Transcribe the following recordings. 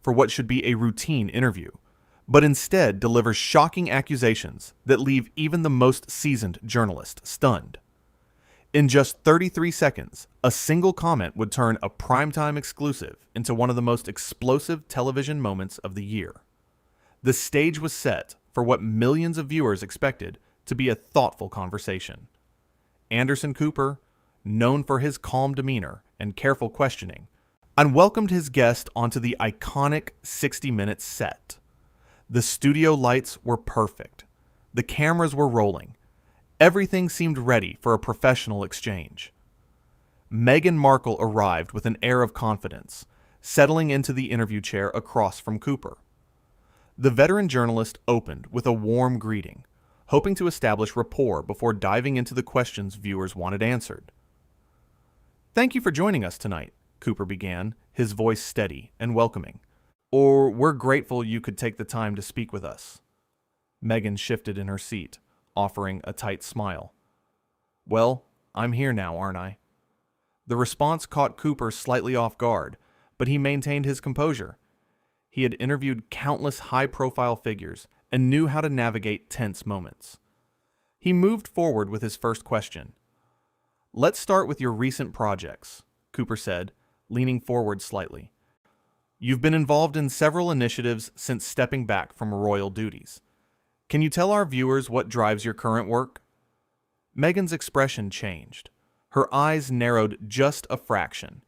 for what should be a routine interview, but instead delivers shocking accusations that leave even the most seasoned journalist stunned. In just 33 seconds, a single comment would turn a primetime exclusive into one of the most explosive television moments of the year. The stage was set for what millions of viewers expected to be a thoughtful conversation. Anderson Cooper, known for his calm demeanor and careful questioning, welcomed his guest onto the iconic 60 Minutes set. The studio lights were perfect. The cameras were rolling. Everything seemed ready for a professional exchange. Meghan Markle arrived with an air of confidence, settling into the interview chair across from Cooper. The veteran journalist opened with a warm greeting, hoping to establish rapport before diving into the questions viewers wanted answered. "Thank you for joining us tonight," Cooper began, his voice steady and welcoming. "We're grateful you could take the time to speak with us." Meghan shifted in her seat, offering a tight smile. "Well, I'm here now, aren't I?" The response caught Cooper slightly off guard, but he maintained his composure. He had interviewed countless high-profile figures and knew how to navigate tense moments. He moved forward with his first question. "Let's start with your recent projects," Cooper said, leaning forward slightly. "You've been involved in several initiatives since stepping back from royal duties. Can you tell our viewers what drives your current work?" Meghan's expression changed. Her eyes narrowed just a fraction.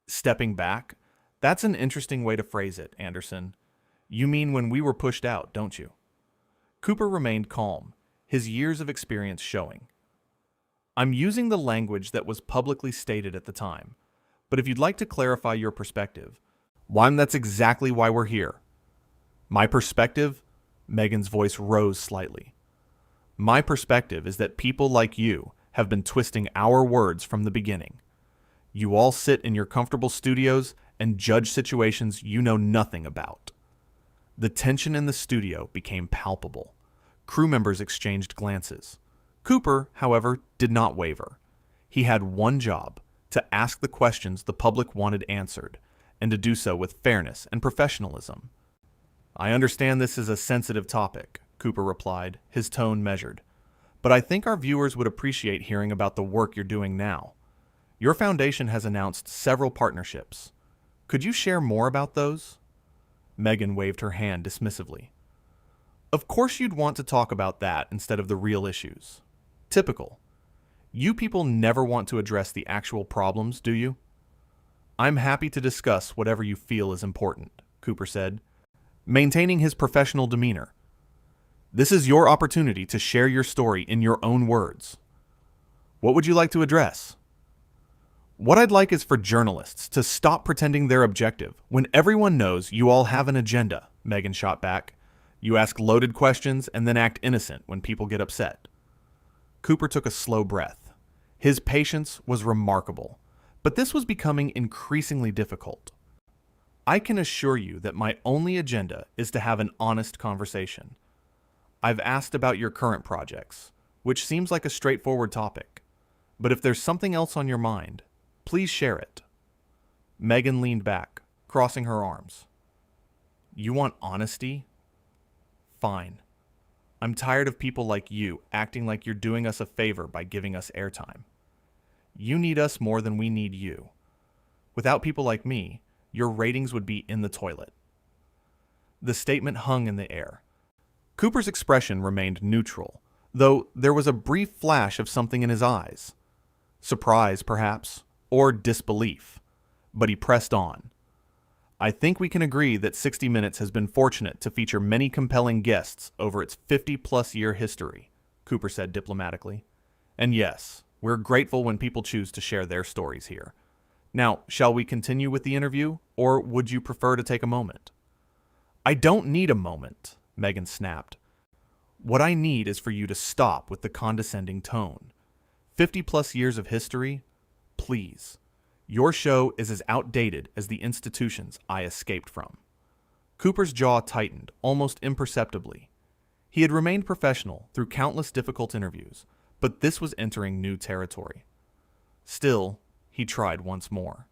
"Stepping back? That's an interesting way to phrase it, Anderson. You mean when we were pushed out, don't you?" Cooper remained calm, his years of experience showing. "I'm using the language that was publicly stated at the time, but if you'd like to clarify your perspective, that's exactly why we're here." "My perspective?" Meghan's voice rose slightly. "My perspective is that people like you have been twisting our words from the beginning. You all sit in your comfortable studios and judge situations you know nothing about." The tension in the studio became palpable. Crew members exchanged glances. Cooper, however, did not waver. He had one job: to ask the questions the public wanted answered, and to do so with fairness and professionalism. "I understand this is a sensitive topic," Cooper replied, his tone measured. "But I think our viewers would appreciate hearing about the work you're doing now. Your foundation has announced several partnerships. Could you share more about those?" Meghan waved her hand dismissively. "Of course you'd want to talk about that instead of the real issues. Typical. You people never want to address the actual problems, do you?" "I'm happy to discuss whatever you feel is important," Cooper said, maintaining his professional demeanor. "This is your opportunity to share your story in your own words. What would you like to address?" "What I'd like is for journalists to stop pretending they're objective when everyone knows you all have an agenda," Meghan shot back. "You ask loaded questions and then act innocent when people get upset." Cooper took a slow breath. His patience was remarkable, but this was becoming increasingly difficult. "I can assure you that my only agenda is to have an honest conversation. I've asked about your current projects, which seems like a straightforward topic. But if there's something else on your mind, please share it." Meghan leaned back, crossing her arms. "You want honesty? Fine. I'm tired of people like you acting like you're doing us a favor by giving us airtime. You need us more than we need you. Without people like me, your ratings would be in the toilet." The statement hung in the air. Cooper's expression remained neutral, though there was a brief flash of something in his eyes. Surprise, perhaps, or disbelief. But he pressed on. "I think we can agree that 60 Minutes has been fortunate to feature many compelling guests over its 50-plus year history," Cooper said diplomatically. "And yes, we're grateful when people choose to share their stories here. Now, shall we continue with the interview, or would you prefer to take a moment?" "I don't need a moment," Meghan snapped. "What I need is for you to stop with the condescending tone. 50-plus years of history? Please. Your show is as outdated as the institutions I escaped from." Cooper's jaw tightened, almost imperceptibly. He had remained professional through countless difficult interviews, but this was entering new territory. Still, he tried once more.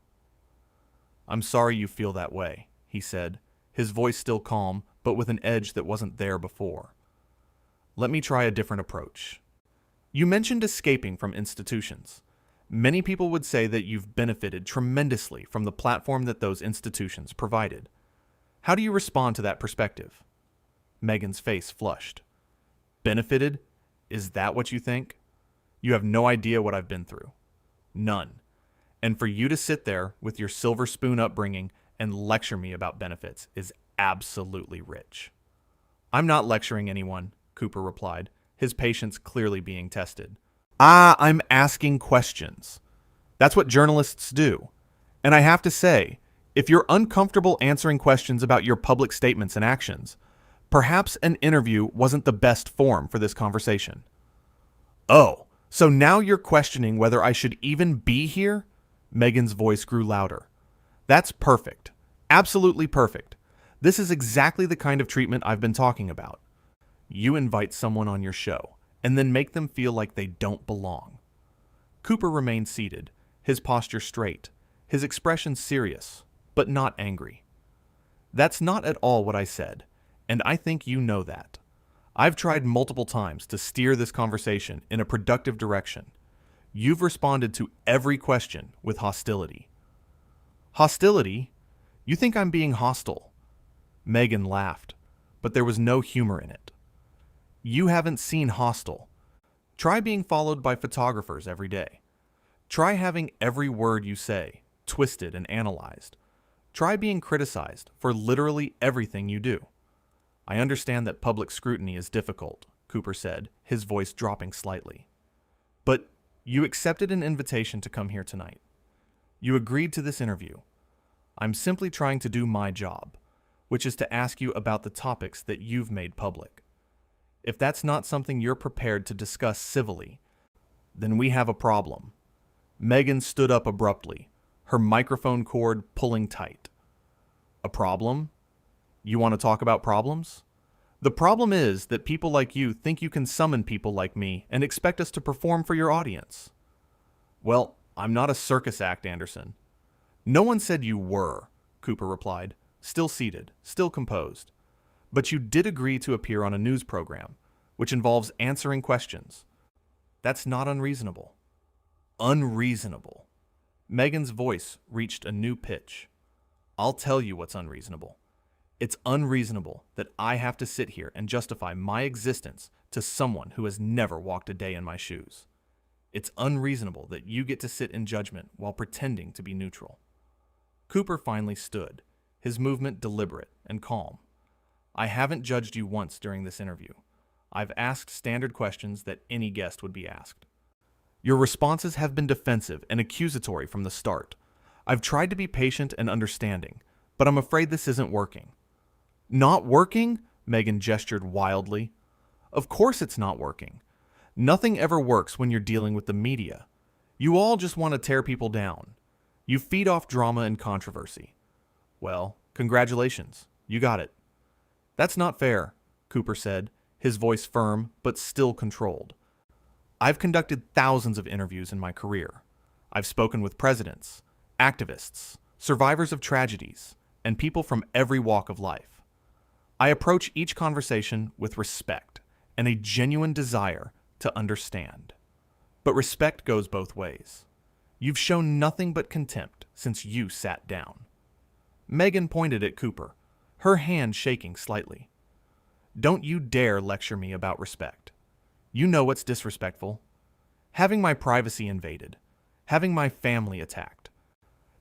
"I'm sorry you feel that way," he he said, his voice still calm, but with an edge that wasn't there before. Let me try a different approach. You mentioned escaping from institutions. Many people would say that you've benefited tremendously from the platform that those institutions provided. How do you respond to that perspective? Meghan's face flushed. Benefited? Is that what you think? You have no idea what I've been through. None. And for you to sit there with your silver spoon upbringing and lecture me about benefits is absolutely rich. I'm not lecturing anyone, Cooper replied, his patience clearly being tested. I'm asking questions. That's what journalists do. And I have to say, if you're uncomfortable answering questions about your public statements and actions, perhaps an interview wasn't the best form for this conversation. Oh, so now you're questioning whether I should even be here? Meghan's voice grew louder. That's perfect. Absolutely perfect. This is exactly the kind of treatment I've been talking about. You invite someone on your show, and then make them feel like they don't belong. Cooper remained seated, his posture straight, his expression serious, but not angry. That's not at all what I said, and I think you know that. I've tried multiple times to steer this conversation in a productive direction. You've responded to every question with hostility. Hostility? You think I'm being hostile? Meghan laughed, but there was no humor in it. You haven't seen hostile. Try being followed by photographers every day. Try having every word you say twisted and analyzed. Try being criticized for literally everything you do. I understand that public scrutiny is difficult, Cooper said, his voice dropping slightly. But you accepted an invitation to come here tonight. You agreed to this interview. I'm simply trying to do my job, which is to ask you about the topics that you've made public. If that's not something you're prepared to discuss civilly, then we have a problem. Meghan stood up abruptly, her microphone cord pulling tight. A problem? You want to talk about problems? The problem is that people like you think you can summon people like me and expect us to perform for your audience. Well, I'm not a circus act, Anderson. No one said you were, Cooper replied, still seated, still composed. But you did agree to appear on a news program, which involves answering questions. That's not unreasonable. Unreasonable. Meghan's voice reached a new pitch. I'll tell you what's unreasonable. It's unreasonable that I have to sit here and justify my existence to someone who has never walked a day in my shoes. It's unreasonable that you get to sit in judgment while pretending to be neutral. Cooper finally stood, his movement deliberate and calm. I haven't judged you once during this interview. I've asked standard questions that any guest would be asked. Your responses have been defensive and accusatory from the start. I've tried to be patient and understanding, but I'm afraid this isn't working. Not working? Meghan gestured wildly. Of course it's not working. Nothing ever works when you're dealing with the media. You all just want to tear people down. You feed off drama and controversy. Well, congratulations. You got it. That's not fair, Cooper said, his voice firm but still controlled. I've conducted thousands of interviews in my career. I've spoken with presidents, activists, survivors of tragedies, and people from every walk of life. I approach each conversation with respect and a genuine desire to understand. But respect goes both ways. You've shown nothing but contempt since you sat down. Meghan pointed at Cooper, her hand shaking slightly. Don't you dare lecture me about respect. You know what's disrespectful. Having my privacy invaded, having my family attacked,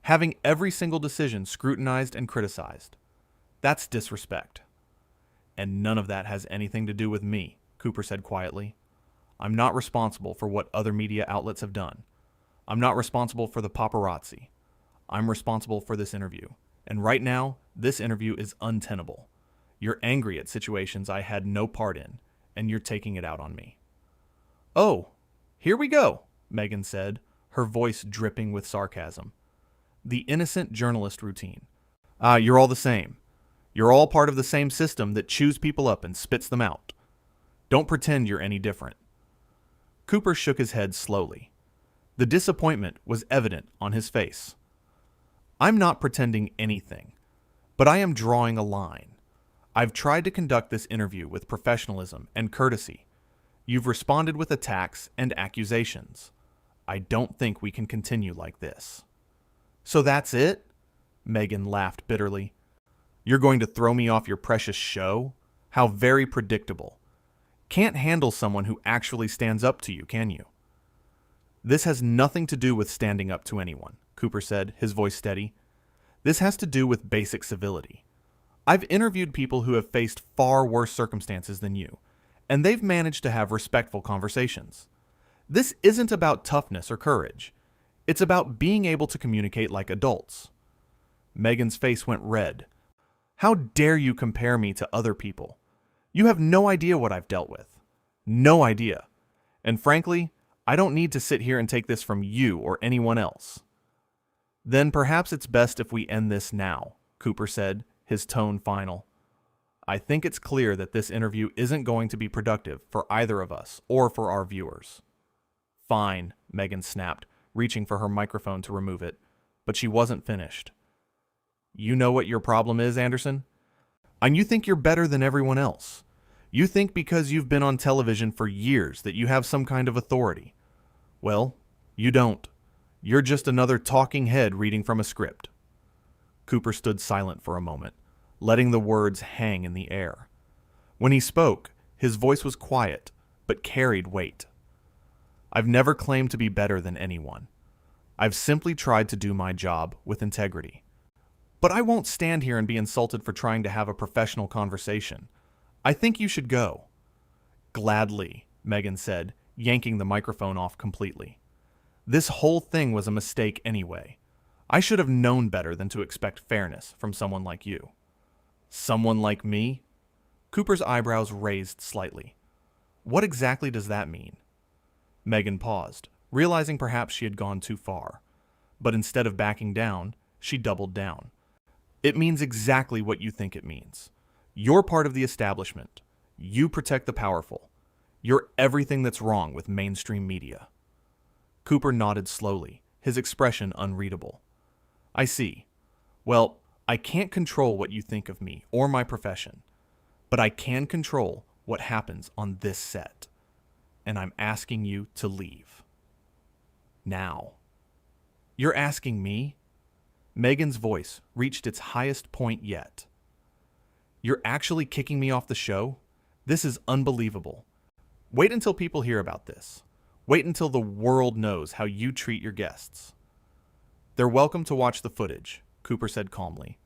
having every single decision scrutinized and criticized. That's disrespect. And none of that has anything to do with me, Cooper said quietly. I'm not responsible for what other media outlets have done. I'm not responsible for the paparazzi. I'm responsible for this interview. And right now, this interview is untenable. You're angry at situations I had no part in, and you're taking it out on me. Oh, here we go, Meghan said, her voice dripping with sarcasm. The innocent journalist routine. You're all the same. You're all part of the same system that chews people up and spits them out. Don't pretend you're any different. Cooper shook his head slowly. The disappointment was evident on his face. I'm not pretending anything. But I am drawing a line. I've tried to conduct this interview with professionalism and courtesy. You've responded with attacks and accusations. I don't think we can continue like this." "So that's it?" Meghan laughed bitterly. "You're going to throw me off your precious show? How very predictable. Can't handle someone who actually stands up to you, can you?" "This has nothing to do with standing up to anyone," Cooper said, his voice steady. "This has to do with basic civility. I've interviewed people who have faced far worse circumstances than you, and they've managed to have respectful conversations. This isn't about toughness or courage. It's about being able to communicate like adults." Meghan's face went red. "How dare you compare me to other people? You have no idea what I've dealt with. No idea. And frankly, I don't need to sit here and take this from you or anyone else." "Then perhaps it's best if we end this now," Cooper said, his tone final. "I think it's clear that this interview isn't going to be productive for either of us or for our viewers." "Fine," Meghan snapped, reaching for her microphone to remove it, but she wasn't finished. "You know what your problem is, Anderson? And you think you're better than everyone else. You think because you've been on television for years that you have some kind of authority. Well, you don't. You're just another talking head reading from a script." Cooper stood silent for a moment, letting the words hang in the air. When he spoke, his voice was quiet, but carried weight. "I've never claimed to be better than anyone. I've simply tried to do my job with integrity. But I won't stand here and be insulted for trying to have a professional conversation. I think you should go." "Gladly," Meghan said, yanking the microphone off completely. "This whole thing was a mistake anyway. I should have known better than to expect fairness from someone like you." "Someone like me?" Cooper's eyebrows raised slightly. "What exactly does that mean?" Meghan paused, realizing perhaps she had gone too far. But instead of backing down, she doubled down. "It means exactly what you think it means. You're part of the establishment. You protect the powerful. You're everything that's wrong with mainstream media." Cooper nodded slowly, his expression unreadable. "I see. Well, I can't control what you think of me or my profession, but I can control what happens on this set. And I'm asking you to leave. Now." "You're asking me?" Meghan's voice reached its highest point yet. "You're actually kicking me off the show? This is unbelievable. Wait until people hear about this. Wait until the world knows how you treat your guests." "They're welcome to watch the footage," Cooper said calmly.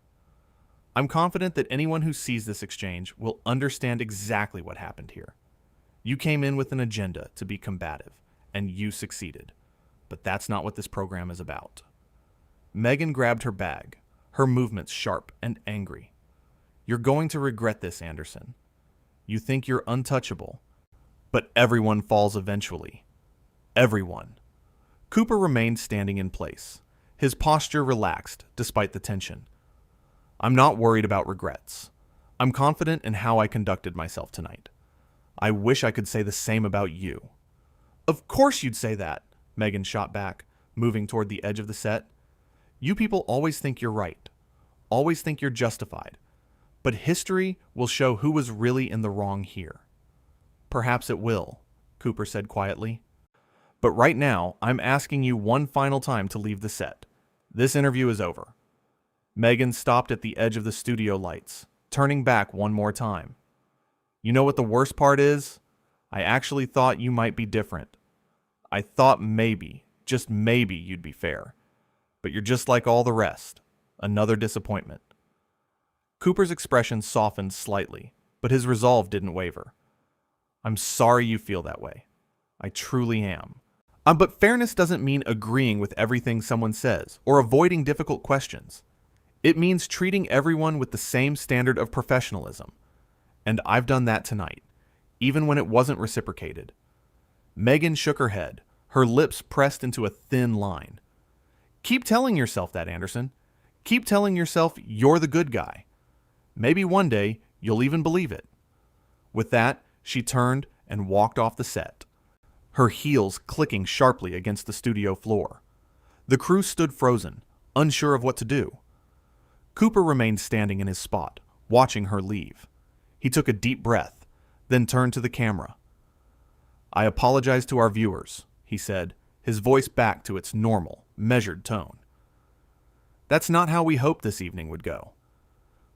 "I'm confident that anyone who sees this exchange will understand exactly what happened here. You came in with an agenda to be combative, and you succeeded. But that's not what this program is about." Meghan grabbed her bag, her movements sharp and angry. "You're going to regret this, Anderson. You think you're untouchable, but everyone falls eventually. Everyone." Cooper remained standing in place, his posture relaxed despite the tension. "I'm not worried about regrets. I'm confident in how I conducted myself tonight. I wish I could say the same about you." "Of course you'd say that," Meghan shot back, moving toward the edge of the set. "You people always think you're right, always think you're justified, but history will show who was really in the wrong here." "Perhaps it will," Cooper said quietly. "But right now, I'm asking you one final time to leave the set. This interview is over." Meghan stopped at the edge of the studio lights, turning back one more time. "You know what the worst part is? I actually thought you might be different. I thought maybe, just maybe, you'd be fair. But you're just like all the rest. Another disappointment." Cooper's expression softened slightly, but his resolve didn't waver. "I'm sorry you feel that way. I truly am. But fairness doesn't mean agreeing with everything someone says or avoiding difficult questions. It means treating everyone with the same standard of professionalism. And I've done that tonight, even when it wasn't reciprocated." Meghan shook her head, her lips pressed into a thin line. "Keep telling yourself that, Anderson. Keep telling yourself you're the good guy. Maybe one day you'll even believe it." With that, she turned and walked off the set, her heels clicking sharply against the studio floor. The crew stood frozen, unsure of what to do. Cooper remained standing in his spot, watching her leave. He took a deep breath, then turned to the camera. "I apologize to our viewers," he said, his voice back to its normal, measured tone. "That's not how we hoped this evening would go.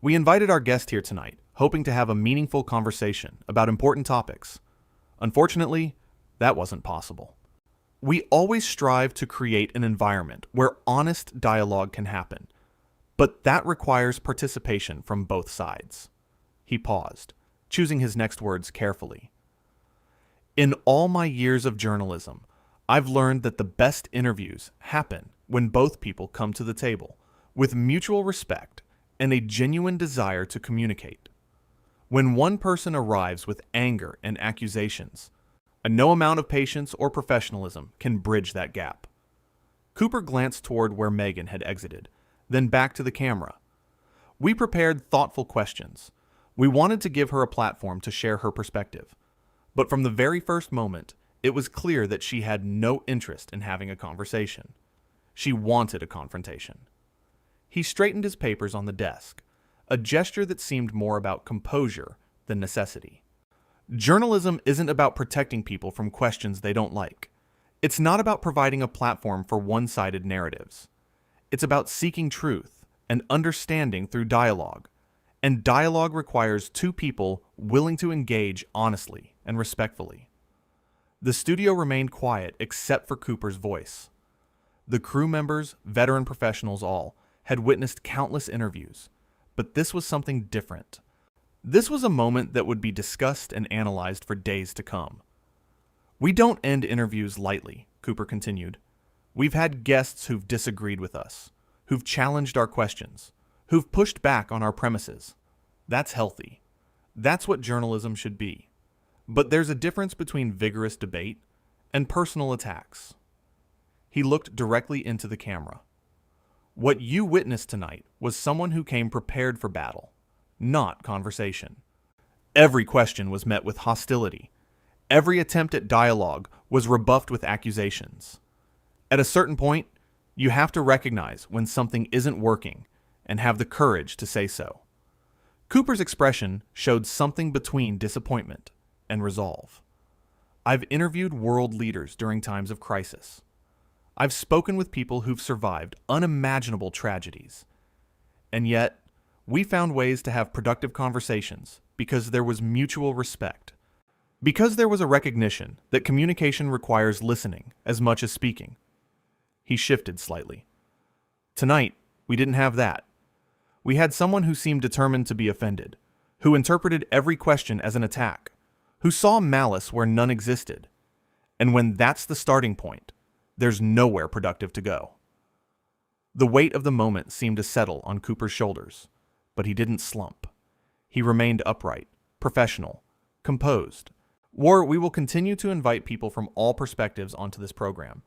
We invited our guest here tonight, hoping to have a meaningful conversation about important topics. Unfortunately, that wasn't possible. We always strive to create an environment where honest dialogue can happen, but that requires participation from both sides." He paused, choosing his next words carefully. "In all my years of journalism, I've learned that the best interviews happen when both people come to the table with mutual respect and a genuine desire to communicate. When one person arrives with anger and accusations, no amount of patience or professionalism can bridge that gap." Cooper glanced toward where Meghan had exited, then back to the camera. "We prepared thoughtful questions. We wanted to give her a platform to share her perspective. But from the very first moment, it was clear that she had no interest in having a conversation. She wanted a confrontation." He straightened his papers on the desk, a gesture that seemed more about composure than necessity. "Journalism isn't about protecting people from questions they don't like. It's not about providing a platform for one-sided narratives. It's about seeking truth and understanding through dialogue. And dialogue requires two people willing to engage honestly and respectfully." The studio remained quiet except for Cooper's voice. The crew members, veteran professionals all, had witnessed countless interviews, but this was something different. This was a moment that would be discussed and analyzed for days to come. "We don't end interviews lightly," Cooper continued. "We've had guests who've disagreed with us, who've challenged our questions, who've pushed back on our premises. That's healthy. That's what journalism should be. But there's a difference between vigorous debate and personal attacks." He looked directly into the camera. "What you witnessed tonight was someone who came prepared for battle, not conversation. Every question was met with hostility. Every attempt at dialogue was rebuffed with accusations. At a certain point, you have to recognize when something isn't working and have the courage to say so." Cooper's expression showed something between disappointment and resolve. "I've interviewed world leaders during times of crisis. I've spoken with people who've survived unimaginable tragedies. And yet, we found ways to have productive conversations because there was mutual respect. Because there was a recognition that communication requires listening as much as speaking." He shifted slightly. "Tonight, we didn't have that. We had someone who seemed determined to be offended, who interpreted every question as an attack, who saw malice where none existed. And when that's the starting point, there's nowhere productive to go." The weight of the moment seemed to settle on Cooper's shoulders, but he didn't slump. He remained upright, professional, composed. "We will continue to invite people from all perspectives onto this program.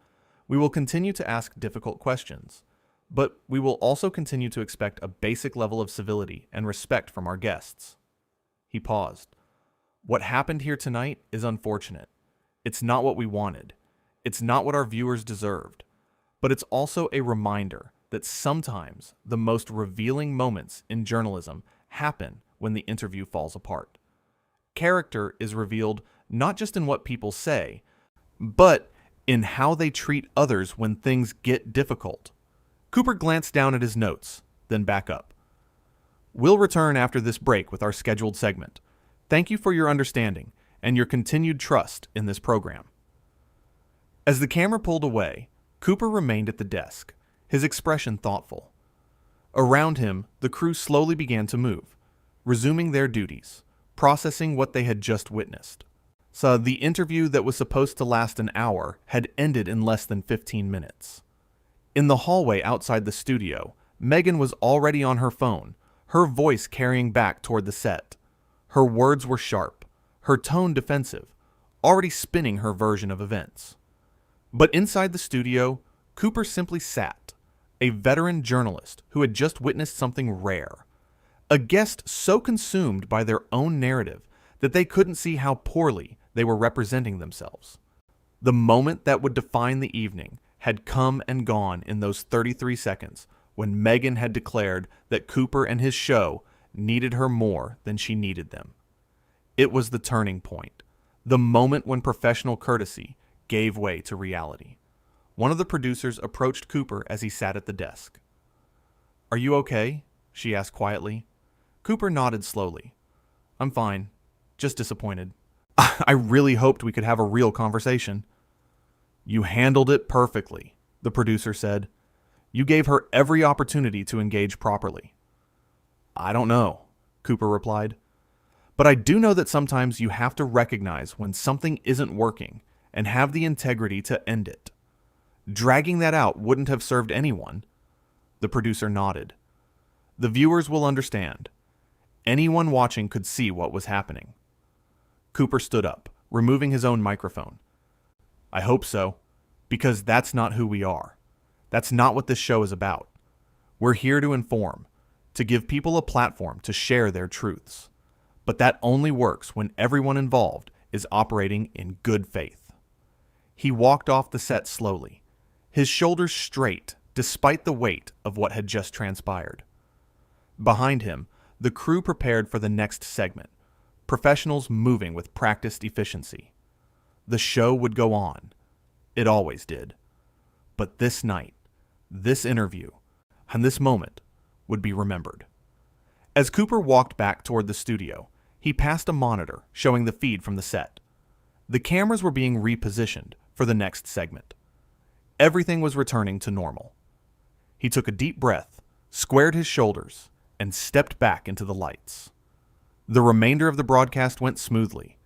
We will continue to ask difficult questions. But we will also continue to expect a basic level of civility and respect from our guests." He paused. "What happened here tonight is unfortunate. It's not what we wanted. It's not what our viewers deserved. But it's also a reminder that sometimes the most revealing moments in journalism happen when the interview falls apart. Character is revealed not just in what people say, but in how they treat others when things get difficult." Cooper glanced down at his notes, then back up. "We'll return after this break with our scheduled segment. Thank you for your understanding and your continued trust in this program." As the camera pulled away, Cooper remained at the desk, his expression thoughtful. Around him, the crew slowly began to move, resuming their duties, processing what they had just witnessed. So the interview that was supposed to last an hour had ended in less than 15 minutes. In the hallway outside the studio, Meghan was already on her phone, her voice carrying back toward the set. Her words were sharp, her tone defensive, already spinning her version of events. But inside the studio, Cooper simply sat, a veteran journalist who had just witnessed something rare. A guest so consumed by their own narrative that they couldn't see how poorly they were representing themselves. The moment that would define the evening had come and gone in those 33 seconds, when Meghan had declared that Cooper and his show needed her more than she needed them. It was the turning point, the moment when professional courtesy gave way to reality. One of the producers approached Cooper as he sat at the desk. "Are you okay?" she asked quietly. Cooper nodded slowly. "I'm fine, just disappointed. I really hoped we could have a real conversation." "You handled it perfectly," the producer said. "You gave her every opportunity to engage properly." "I don't know," Cooper replied. "But I do know that sometimes you have to recognize when something isn't working and have the integrity to end it. Dragging that out wouldn't have served anyone." The producer nodded. "The viewers will understand. Anyone watching could see what was happening." Cooper stood up, removing his own microphone. "I hope so, because that's not who we are. That's not what this show is about. We're here to inform, to give people a platform to share their truths. But that only works when everyone involved is operating in good faith." He walked off the set slowly, his shoulders straight despite the weight of what had just transpired. Behind him, the crew prepared for the next segment, professionals moving with practiced efficiency. The show would go on. It always did. But this night, this interview, and this moment would be remembered. As Cooper walked back toward the studio, he passed a monitor showing the feed from the set. The cameras were being repositioned for the next segment. Everything was returning to normal. He took a deep breath, squared his shoulders, and stepped back into the lights. The remainder of the broadcast went smoothly,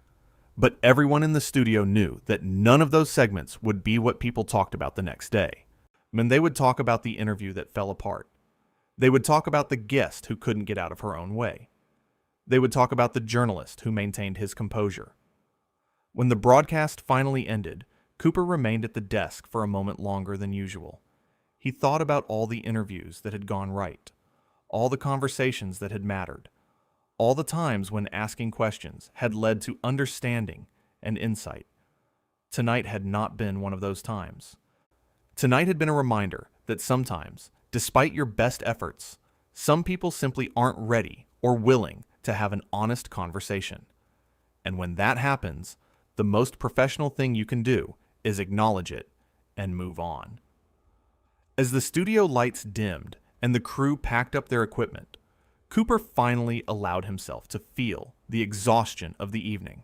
but everyone in the studio knew that none of those segments would be what people talked about the next day. And they would talk about the interview that fell apart. They would talk about the guest who couldn't get out of her own way. They would talk about the journalist who maintained his composure. When the broadcast finally ended, Cooper remained at the desk for a moment longer than usual. He thought about all the interviews that had gone right, all the conversations that had mattered, all the times when asking questions had led to understanding and insight. Tonight had not been one of those times. Tonight had been a reminder that sometimes, despite your best efforts, some people simply aren't ready or willing to have an honest conversation. And when that happens, the most professional thing you can do is acknowledge it and move on. As the studio lights dimmed and the crew packed up their equipment, Cooper finally allowed himself to feel the exhaustion of the evening.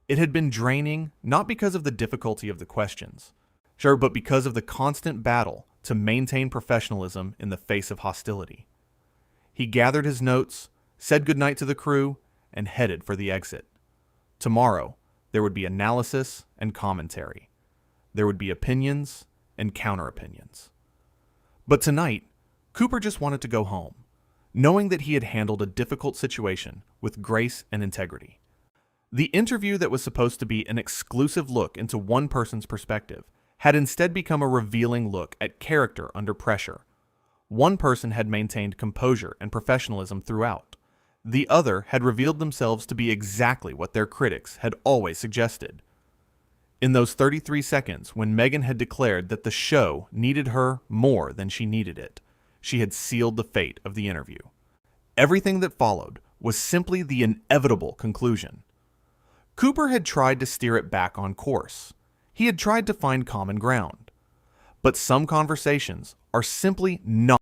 It had been draining not because of the difficulty of the questions, sure, but because of the constant battle to maintain professionalism in the face of hostility. He gathered his notes, said goodnight to the crew, and headed for the exit. Tomorrow, there would be analysis and commentary. There would be opinions and counter-opinions. But tonight, Cooper just wanted to go home, knowing that he had handled a difficult situation with grace and integrity. The interview that was supposed to be an exclusive look into one person's perspective had instead become a revealing look at character under pressure. One person had maintained composure and professionalism throughout. The other had revealed themselves to be exactly what their critics had always suggested. In those 33 seconds when Meghan had declared that the show needed her more than she needed it, she had sealed the fate of the interview. Everything that followed was simply the inevitable conclusion. Cooper had tried to steer it back on course. He had tried to find common ground. But some conversations are simply not